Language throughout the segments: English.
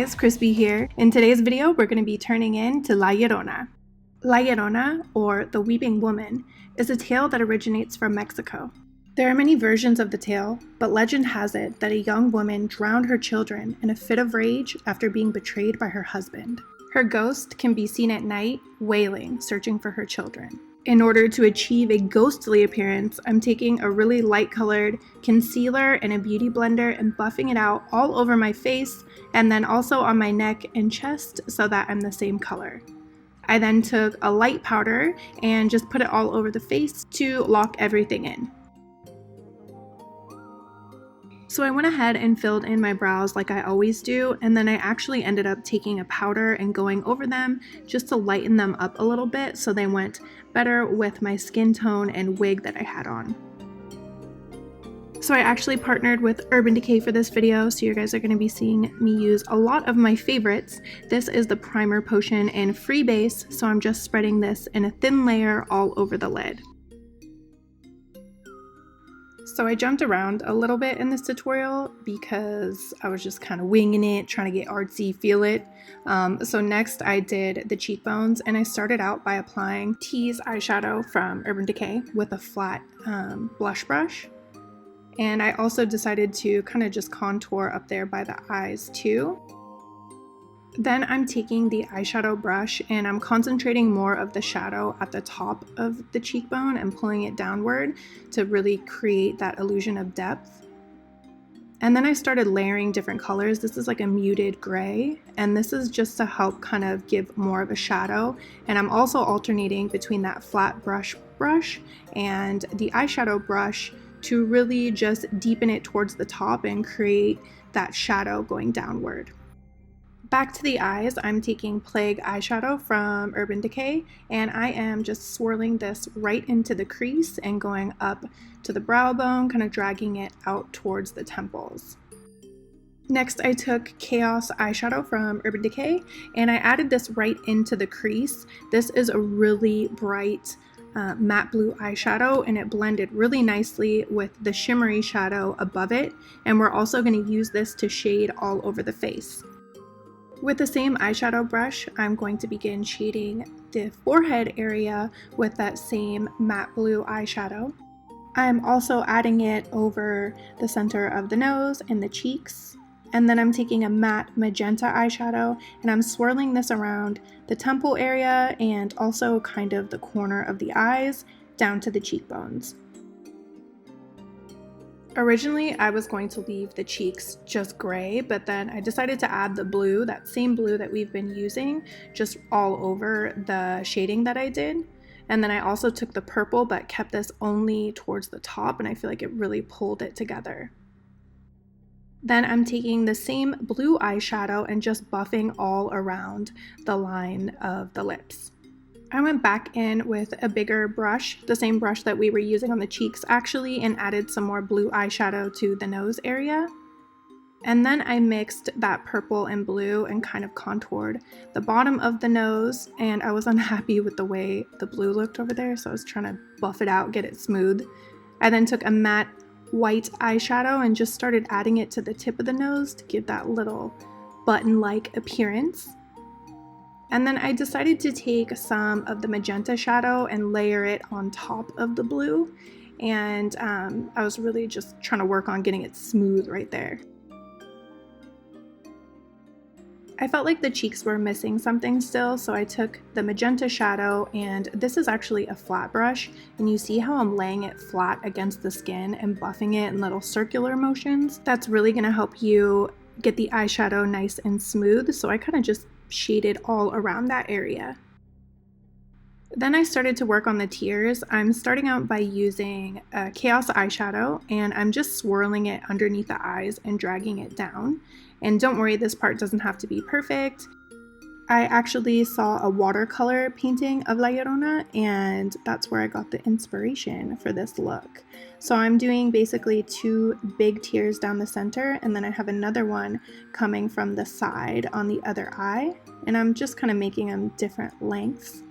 guys, Chrisspy here. In today's video, we're going to be turning into La Llorona. La Llorona, or the Weeping Woman, is a tale that originates from Mexico. There are many versions of the tale, but legend has it that a young woman drowned her children in a fit of rage after being betrayed by her husband. Her ghost can be seen at night, wailing, searching for her children. In order to achieve a ghostly appearance, I'm taking a really light colored concealer and a beauty blender and buffing it out all over my face and then also on my neck and chest so that I'm the same color. I then took a light powder and just put it all over the face to lock everything in. So I went ahead and filled in my brows like I always do, and then I actually ended up taking a powder and going over them just to lighten them up a little bit so they went better with my skin tone and wig that I had on. So I actually partnered with Urban Decay for this video, so you guys are going to be seeing me use a lot of my favorites. This is the primer potion in Free Base, so I'm just spreading this in a thin layer all over the lid. So I jumped around a little bit in this tutorial because I was just kind of winging it, trying to get artsy, feel it. So next I did the cheekbones, and I started out by applying Tease eyeshadow from Urban Decay with a flat blush brush. And I also decided to kind of just contour up there by the eyes too. Then I'm taking the eyeshadow brush and I'm concentrating more of the shadow at the top of the cheekbone and pulling it downward to really create that illusion of depth. And then I started layering different colors. This is like a muted gray, and this is just to help kind of give more of a shadow. And I'm also alternating between that flat brush and the eyeshadow brush to really just deepen it towards the top and create that shadow going downward. Back to the eyes, I'm taking Plague eyeshadow from Urban Decay, and I am just swirling this right into the crease and going up to the brow bone, kind of dragging it out towards the temples. Next, I took Chaos eyeshadow from Urban Decay, and I added this right into the crease. This is a really bright matte blue eyeshadow, and it blended really nicely with the shimmery shadow above it, and we're also going to use this to shade all over the face. With the same eyeshadow brush, I'm going to begin shading the forehead area with that same matte blue eyeshadow. I'm also adding it over the center of the nose and the cheeks. And then I'm taking a matte magenta eyeshadow and I'm swirling this around the temple area and also kind of the corner of the eyes down to the cheekbones. Originally, I was going to leave the cheeks just gray, but then I decided to add the blue, that same blue that we've been using, just all over the shading that I did. And then I also took the purple, but kept this only towards the top, and I feel like it really pulled it together. Then I'm taking the same blue eyeshadow and just buffing all around the line of the lips. I went back in with a bigger brush, the same brush that we were using on the cheeks actually, and added some more blue eyeshadow to the nose area. And then I mixed that purple and blue and kind of contoured the bottom of the nose, and I was unhappy with the way the blue looked over there, so I was trying to buff it out, get it smooth. I then took a matte white eyeshadow and just started adding it to the tip of the nose to give that little button-like appearance. And then I decided to take some of the magenta shadow and layer it on top of the blue. And I was really just trying to work on getting it smooth right there. I felt like the cheeks were missing something still, so I took the magenta shadow, and this is actually a flat brush. And you see how I'm laying it flat against the skin and buffing it in little circular motions? That's really gonna help you get the eyeshadow nice and smooth, so I kind of just shaded all around that area. Then I started to work on the tears. I'm starting out by using Chaos eyeshadow, and I'm just swirling it underneath the eyes and dragging it down. And don't worry, this part doesn't have to be perfect. I actually saw a watercolor painting of La Llorona, and that's where I got the inspiration for this look. So I'm doing basically two big tears down the center, and then I have another one coming from the side on the other eye, and I'm just kind of making them different lengths.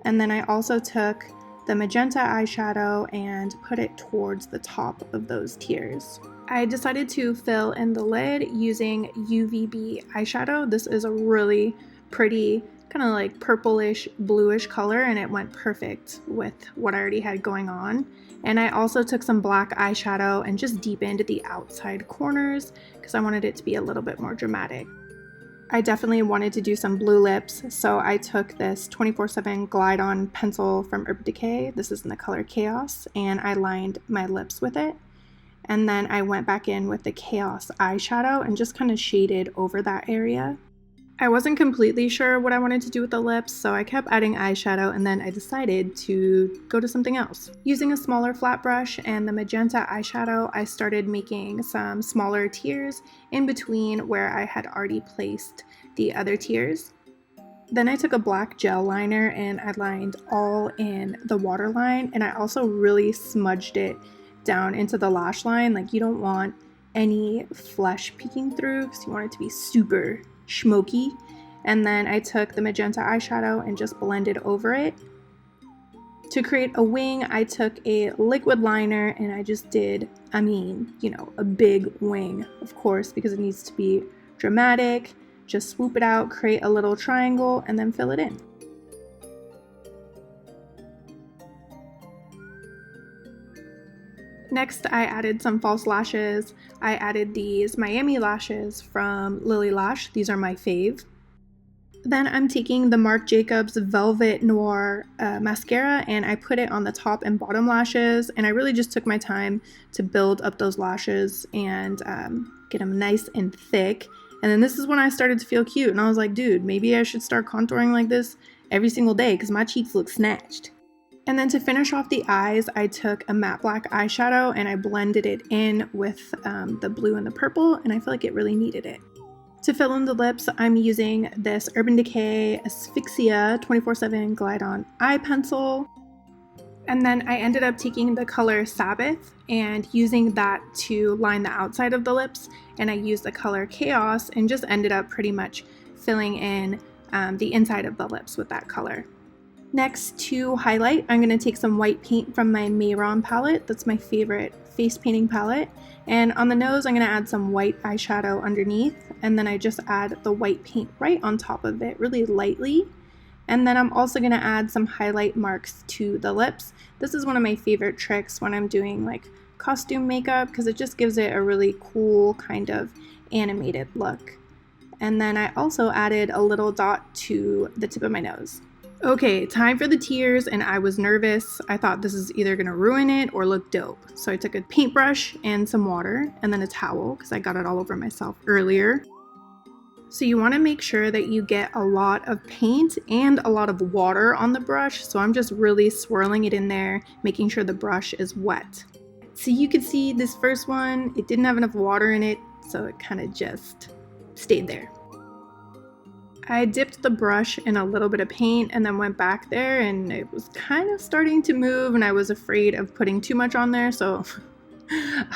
And then I also took the magenta eyeshadow and put it towards the top of those tears. I decided to fill in the lid using UVB eyeshadow. This is a really pretty kind of like purplish bluish color, and it went perfect with what I already had going on. And I also took some black eyeshadow and just deepened the outside corners because I wanted it to be a little bit more dramatic. I definitely wanted to do some blue lips, so I took this 24/7 Glide On pencil from Urban Decay. This is in the color Chaos, and I lined my lips with it. And then I went back in with the Chaos eyeshadow and just kind of shaded over that area. I wasn't completely sure what I wanted to do with the lips, so I kept adding eyeshadow, and then I decided to go to something else. Using a smaller flat brush and the magenta eyeshadow, I started making some smaller tiers in between where I had already placed the other tiers. Then I took a black gel liner and I lined all in the waterline, and I also really smudged it down into the lash line. Like, you don't want any flesh peeking through because you want it to be super smoky. And then I took the magenta eyeshadow and just blended over it. To create a wing, I took a liquid liner and I just did, a big wing, of course, because it needs to be dramatic. Just swoop it out, create a little triangle, and then fill it in. Next, I added some false lashes. I added these Miami lashes from Lilly Lash. These are my fave. Then I'm taking the Marc Jacobs Velvet Noir mascara, and I put it on the top and bottom lashes, and I really just took my time to build up those lashes and get them nice and thick. And then this is when I started to feel cute, and I was like, dude, maybe I should start contouring like this every single day because my cheeks look snatched. And then to finish off the eyes, I took a matte black eyeshadow and I blended it in with the blue and the purple, and I feel like it really needed it. To fill in the lips, I'm using this Urban Decay Asphyxia 24/7 Glide On eye pencil. And then I ended up taking the color Sabbath and using that to line the outside of the lips, and I used the color Chaos and just ended up pretty much filling in the inside of the lips with that color. Next, to highlight, I'm going to take some white paint from my Mehron palette. That's my favorite face painting palette. And on the nose, I'm going to add some white eyeshadow underneath, and then I just add the white paint right on top of it really lightly. And then I'm also going to add some highlight marks to the lips. This is one of my favorite tricks when I'm doing like costume makeup because it just gives it a really cool kind of animated look. And then I also added a little dot to the tip of my nose. Okay, time for the tears, and I was nervous. I thought this is either gonna ruin it or look dope. So I took a paintbrush and some water and then a towel because I got it all over myself earlier. So you wanna make sure that you get a lot of paint and a lot of water on the brush. So I'm just really swirling it in there, making sure the brush is wet. So you can see this first one, it didn't have enough water in it, so it kind of just stayed there. I dipped the brush in a little bit of paint and then went back there, and it was kind of starting to move, and I was afraid of putting too much on there, so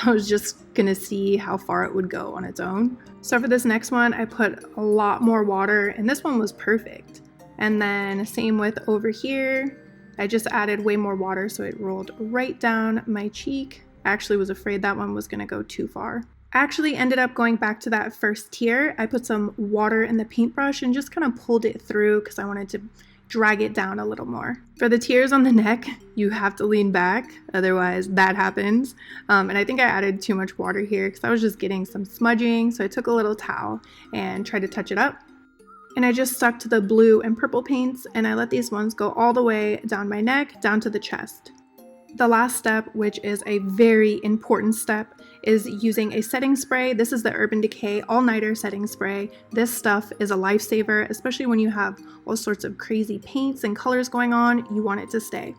I was just gonna see how far it would go on its own. So for this next one, I put a lot more water, and this one was perfect. And then same with over here, I just added way more water so it rolled right down my cheek. I actually was afraid that one was gonna go too far. I actually ended up going back to that first tier. I put some water in the paintbrush and just kind of pulled it through because I wanted to drag it down a little more. For the tears on the neck, you have to lean back, otherwise that happens. And I think I added too much water here because I was just getting some smudging, so I took a little towel and tried to touch it up. And I just stuck to the blue and purple paints, and I let these ones go all the way down my neck, down to the chest. The last step, which is a very important step, is using a setting spray. This is the Urban Decay All-Nighter Setting Spray. This stuff is a lifesaver, especially when you have all sorts of crazy paints and colors going on. You want it to stay.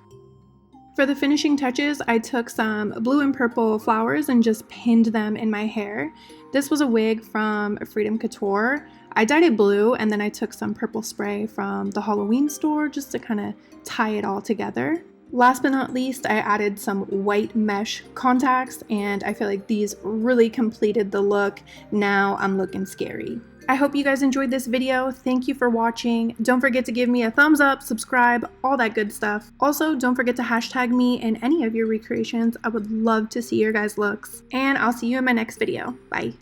For the finishing touches, I took some blue and purple flowers and just pinned them in my hair. This was a wig from Freedom Couture. I dyed it blue, and then I took some purple spray from the Halloween store just to kind of tie it all together. Last but not least, I added some white mesh contacts, and I feel like these really completed the look. Now I'm looking scary. I hope you guys enjoyed this video. Thank you for watching. Don't forget to give me a thumbs up, subscribe, all that good stuff. Also, don't forget to hashtag me in any of your recreations. I would love to see your guys' looks. And I'll see you in my next video. Bye.